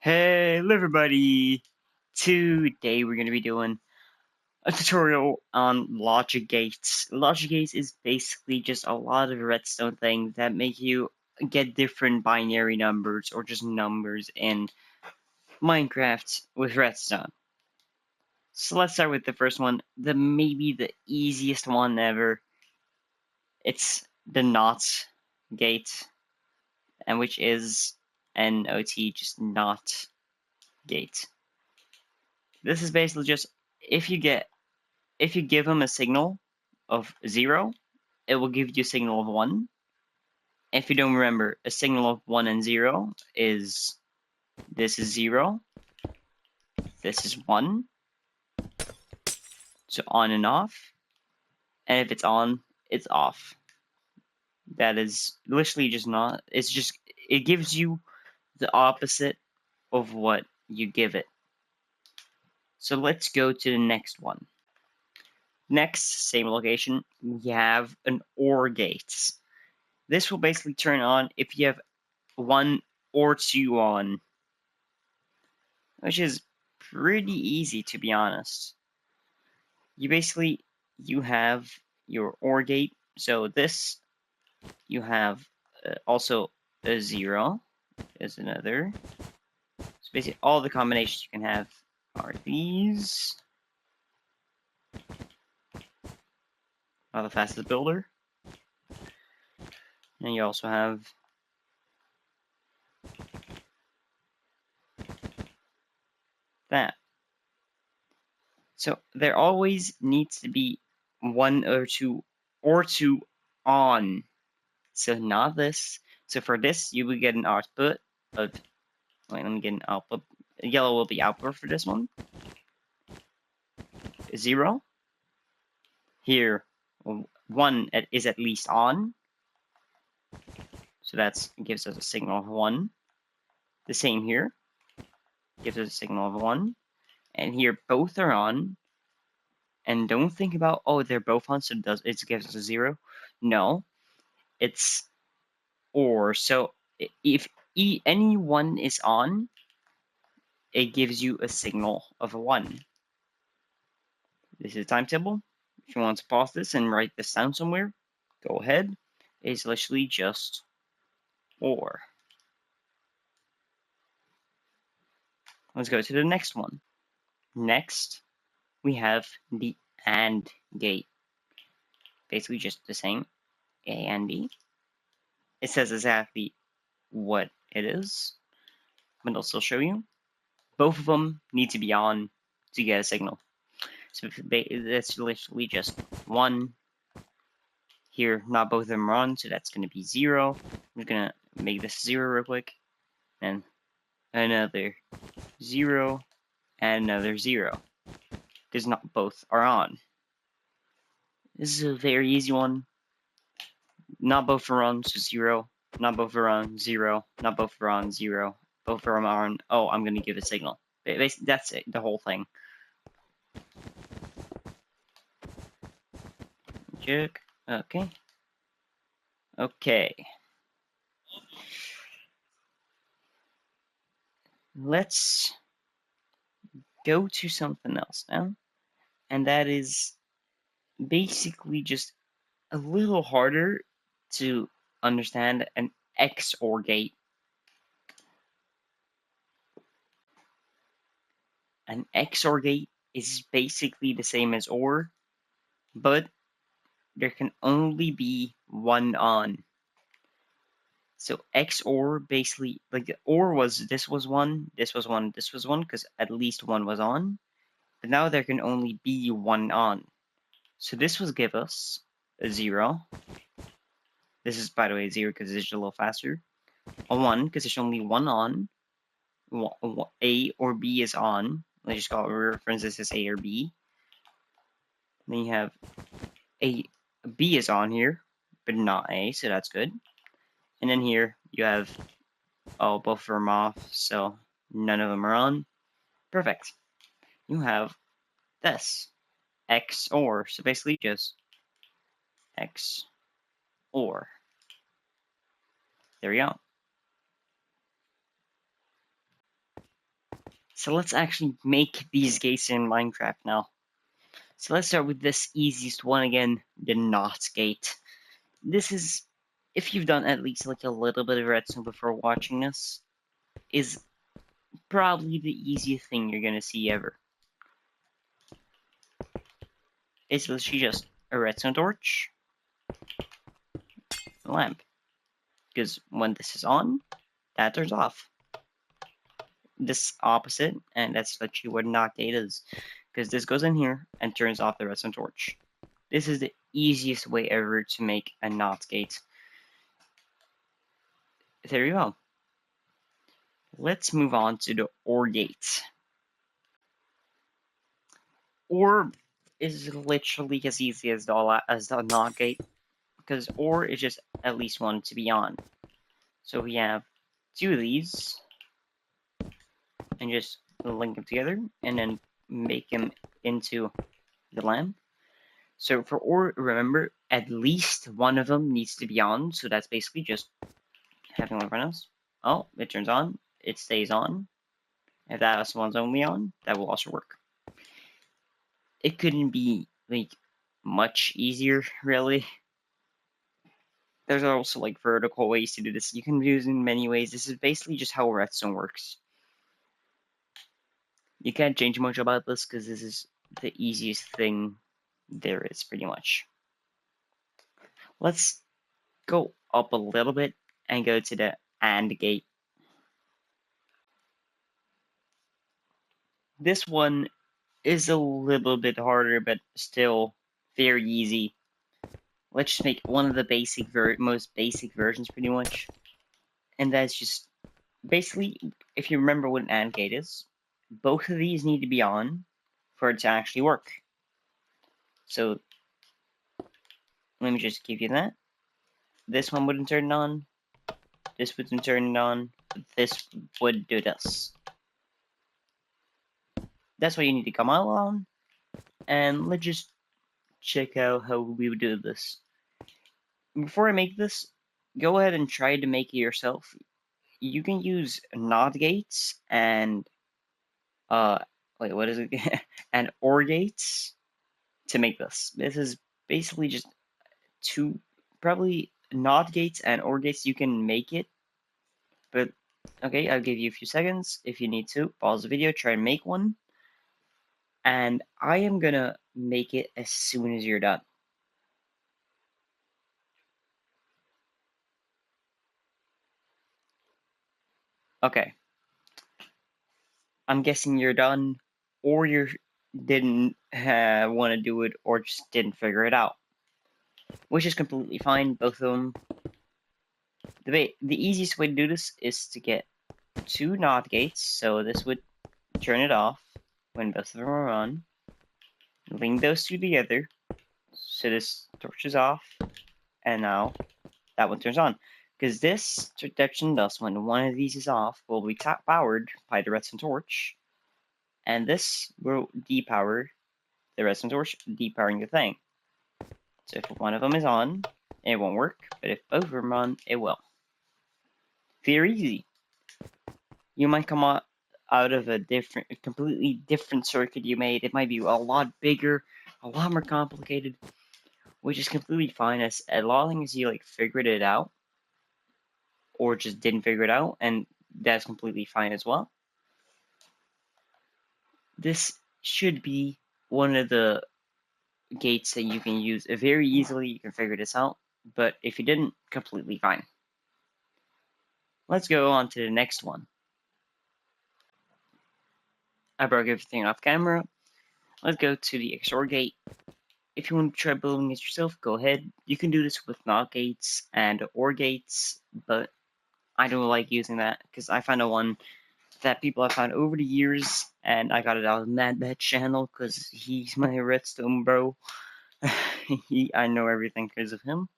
Hello everybody! Today we're going to be doing a tutorial on logic gates. Logic gates is basically just a lot of redstone things that make you get different binary numbers or just numbers in Minecraft with redstone. So let's start with the first one, maybe the easiest one ever. It's the NOT gate, and which is NOT, just NOT gate. This is basically just if you give them a signal of 0, it will give you a signal of 1. If you don't remember, a signal of 1 and 0 is this is 0, this is 1, so on and off, and if it's on, it's off. That is literally just not, it gives you the opposite of what you give it. So let's go to the next one. Next, same location, we have an OR gate. This will basically turn on if you have 1 or 2 on, which is pretty easy to be honest. You have your OR gate, so this you have also a 0 is another. So basically all the combinations you can have are these. The fastest builder. And you also have that. So there always needs to be 1 or 2 on. So not this. So for this, you will get an output of. Wait, let me get an output. Yellow will be output for this one. 0. Here, 1 is at least on. So that gives us a signal of 1. The same here. Gives us a signal of 1. And here, both are on. And don't think about, oh, they're both on, so it gives us a 0. No. It's OR. So if any one is on, it gives you a signal of a 1. This is a timetable. If you want to pause this and write this down somewhere, go ahead. It's literally just OR. Let's go to the next one. Next, we have the AND gate. Basically just the same, A and B. It says exactly what it is, but I'll still show you. Both of them need to be on to get a signal. So that's literally just 1. Here, not both of them are on, so that's going to be 0. I'm going to make this 0 real quick. And another 0, and another 0. Because not both are on. This is a very easy one. Not both are on, so 0. Not both are on, 0. Not both are on, 0. Both are on, oh, I'm going to give a signal. That's it, the whole thing. Check. Okay. Okay. Let's go to something else now. And that is basically just a little harder to understand an XOR gate. An XOR gate is basically the same as OR, but there can only be 1 on. So XOR basically, like the OR was this was 1, this was 1, this was 1, because at least 1 was on. But now there can only be 1 on. So this will give us a 0. This is, by the way, 0 because it's a little faster. A 1 because there's only 1 on. A or B is on. Let's just call it reference this as A or B. Then you have B is on here, but not A, so that's good. And then here you have, oh, both of them off, so none of them are on. Perfect. You have this, XOR, so basically just XOR. There we go. So let's actually make these gates in Minecraft now. So let's start with this easiest one again, the NOT gate. This is, if you've done at least like a little bit of redstone before watching this, is probably the easiest thing you're gonna see ever. It's literally just a redstone torch, a lamp. Because when this is on, that turns off. This opposite, and that's literally what NOT gate is. Because this goes in here and turns off the redstone torch. This is the easiest way ever to make a NOT gate. There you go. Let's move on to the OR gate. OR is literally as easy as the NOT gate, because OR is just at least one to be on. So we have two of these, and just link them together, and then make them into the lamp. So for OR, remember, at least one of them needs to be on, so that's basically just having one of us. Oh, it turns on, it stays on. If that one's only on, that will also work. It couldn't be like much easier, really. There's also like vertical ways to do this. You can do this in many ways. This is basically just how redstone works. You can't change much about this because this is the easiest thing there is, pretty much. Let's go up a little bit and go to the AND gate. This one is a little bit harder, but still very easy. Let's just make one of the most basic versions, pretty much. And that's just basically, if you remember what an AND gate is, both of these need to be on for it to actually work. So let me just give you that. This one wouldn't turn it on. This wouldn't turn it on. This would do this. That's why you need to come along. And let's just check out how we would do this. Before I make this, go ahead and try to make it yourself. You can use NOT gates and wait, what is it? And OR gates to make this. This is basically just two, probably NOT gates and OR gates. You can make it, but okay, I'll give you a few seconds if you need to. Pause the video, try and make one, and I am gonna make it as soon as you're done. Okay, I'm guessing you're done, or you didn't want to do it, or just didn't figure it out, which is completely fine. Both of them. The easiest way to do this is to get two NOT gates, so this would turn it off when both of them are on. Link those two together, so this torch is off, and now that one turns on. Because this protection does, when one of these is off, will be powered by the redstone torch, and this will depower the redstone torch, depowering the thing. So if one of them is on, it won't work, but if both of them are on, it will. Very easy. You might come out of a completely different circuit you made. It might be a lot bigger, a lot more complicated, which is completely fine as long as you like figured it out, or just didn't figure it out, and that's completely fine as well. This should be one of the gates that you can use very easily. You can figure this out, but if you didn't, completely fine. Let's go on to the next one. I broke everything off camera. Let's go to the XOR gate. If you want to try building it yourself, go ahead. You can do this with NOT gates and OR gates, but I don't like using that because I found a one that people have found over the years, and I got it out of Mad channel because he's my redstone bro. I know everything because of him.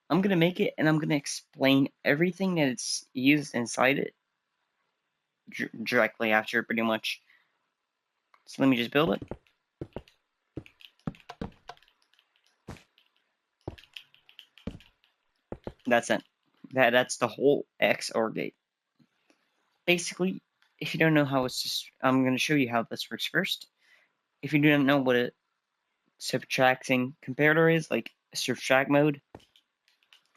I'm gonna make it, and I'm gonna explain everything that it's used inside it directly after, pretty much. So let me just build it. That's it. That's the whole XOR gate. Basically, if you don't know how it's just, I'm going to show you how this works first. If you do not know what a subtracting comparator is, like subtract mode,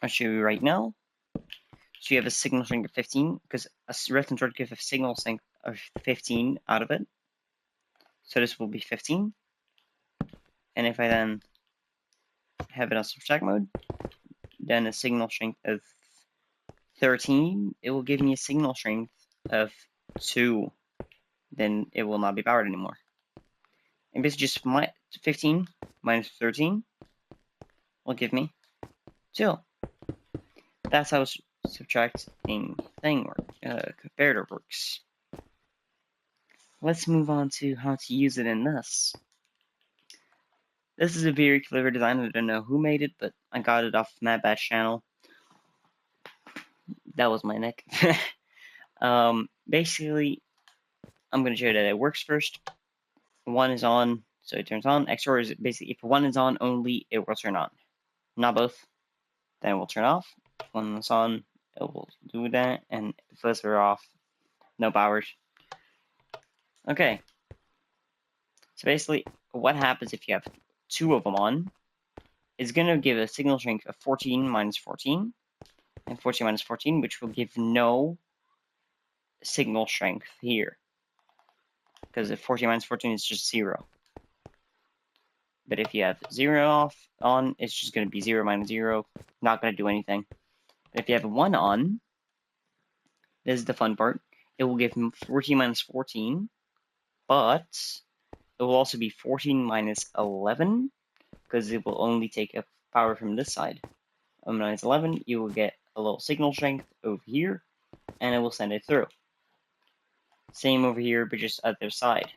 I'll show you right now. So you have a signal strength of 15, because a redstone sword gives a signal strength of 15 out of it. So this will be 15. And if I then have it on subtract mode, then a signal strength of 13, it will give me a signal strength of 2. Then it will not be powered anymore. And basically just 15 minus 13 will give me 2. That's how subtracting comparator works. Let's move on to how to use it in this. This is a very clever design. I don't know who made it, but I got it off MadBatch channel. That was my neck. Basically, I'm going to show you that it works first. 1 is on, so it turns on. XOR is basically, if 1 is on only, it will turn on. Not both, then it will turn off. If 1 is on, it will do that, and if both are off, no powers. Okay. So basically, what happens if you have 2 of them on is going to give a signal strength of 14 minus 14, and 14 minus 14, which will give no signal strength here. Because if 14 minus 14 is just 0. But if you have 0 on, it's just going to be 0 minus 0. Not going to do anything. But if you have 1 on, this is the fun part. It will give 14 minus 14, but it will also be 14 minus 11, because it will only take a power from this side. Minus 11, you will get a little signal strength over here, and it will send it through. Same over here, but just other side.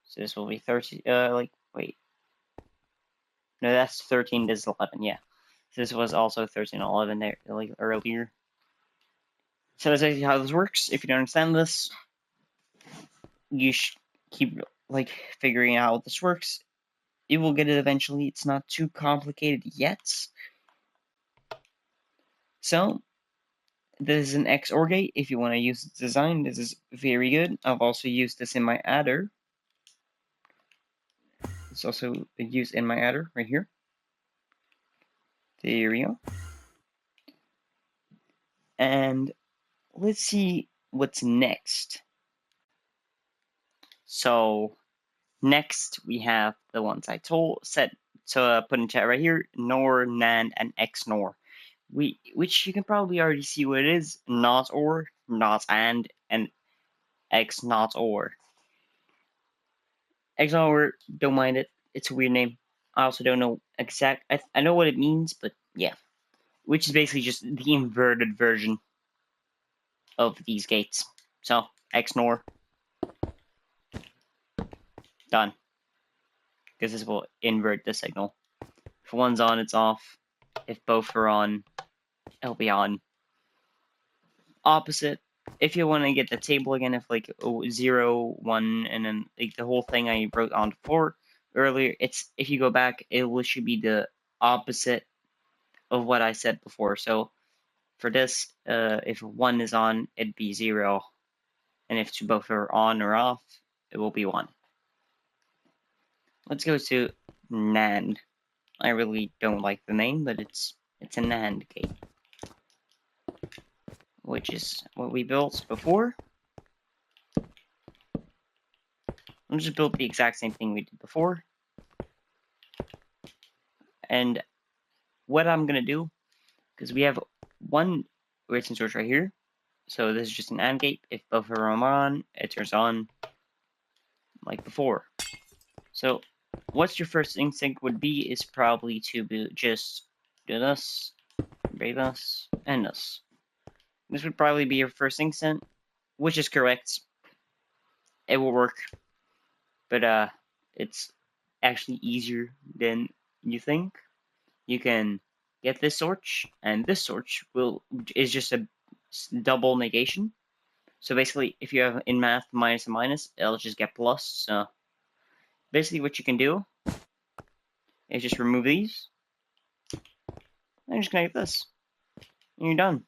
So this will be 13, wait. No, that's 13, this is 11, yeah. So this was also 13 and 11 there, like, earlier. So that's actually how this works. If you don't understand this, you should keep, figuring out how this works. You will get it eventually. It's not too complicated yet. So, this is an XOR gate. If you want to use this design, this is very good. I've also used this in my adder. It's also used in my adder right here. There we go. And let's see what's next. So next we have the ones I said to put in chat right here: NOR, NAND, and XNOR. Which you can probably already see what it is: not or, not and X not or. XNOR, don't mind it. It's a weird name. I also don't know I know what it means, but yeah. Which is basically just the inverted version of these gates. So, XNOR. Done. Because this will invert the signal. If one's on, it's off. If both are on, it'll be on. Opposite. If you want to get the table again, if 0, 1, and then the whole thing I wrote on 4 earlier, if you go back, it should be the opposite of what I said before. So for this, if 1 is on, it'd be 0. And if both are on or off, it will be 1. Let's go to NAND. I really don't like the name, but it's a NAND gate, which is what we built before. I'll just build the exact same thing we did before. And what I'm going to do, because we have one redstone source right here, so this is just an AND gate. If both of them are on, it turns on like before. So what your first instinct would be is probably to just do this, break this, and this. This would probably be your first instinct, which is correct. It will work, but it's actually easier than you think. You can get this torch, and this torch is just a double negation. So basically, if you have in math minus and minus, it'll just get plus. So basically, what you can do is just remove these, and just connect this, and you're done.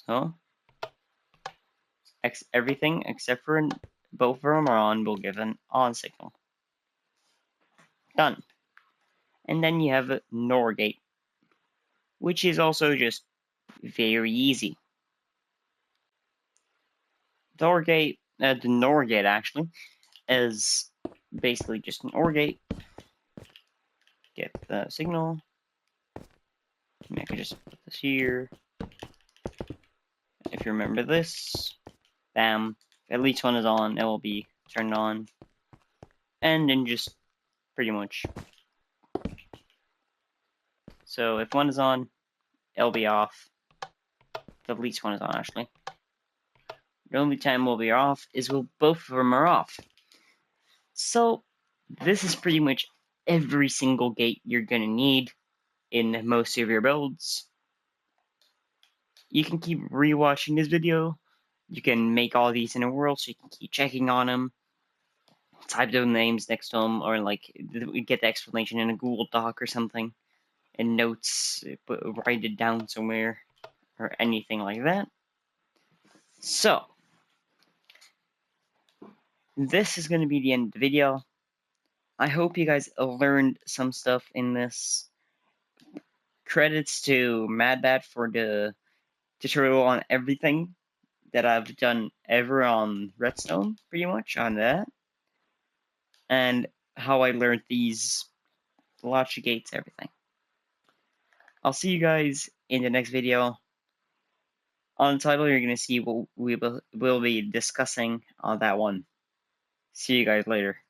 So everything except for both of them are on will give an on signal. Done. And then you have a NOR gate, which is also just very easy. The NOR gate actually is basically just an OR gate. Get the signal. I could just put this here. If you remember this, bam. If at least one is on, it will be turned on. And then just pretty much. So if one is on, it'll be off. If at least one is on, actually. The only time we'll be off is when both of them are off. So this is pretty much every single gate you're gonna need in most of your builds. You can keep rewatching this video. You can make all these in a world, so you can keep checking on them. Type their names next to them, or like get the explanation in a Google Doc or something, in notes, write it down somewhere, or anything like that. So this is going to be the end of the video. I hope you guys learned some stuff in this. Credits to MadBat for the tutorial on everything that I've done ever on Redstone, pretty much, on that. And how I learned these logic gates, everything. I'll see you guys in the next video. On the title, you're going to see what we'll be discussing on that one. See you guys later.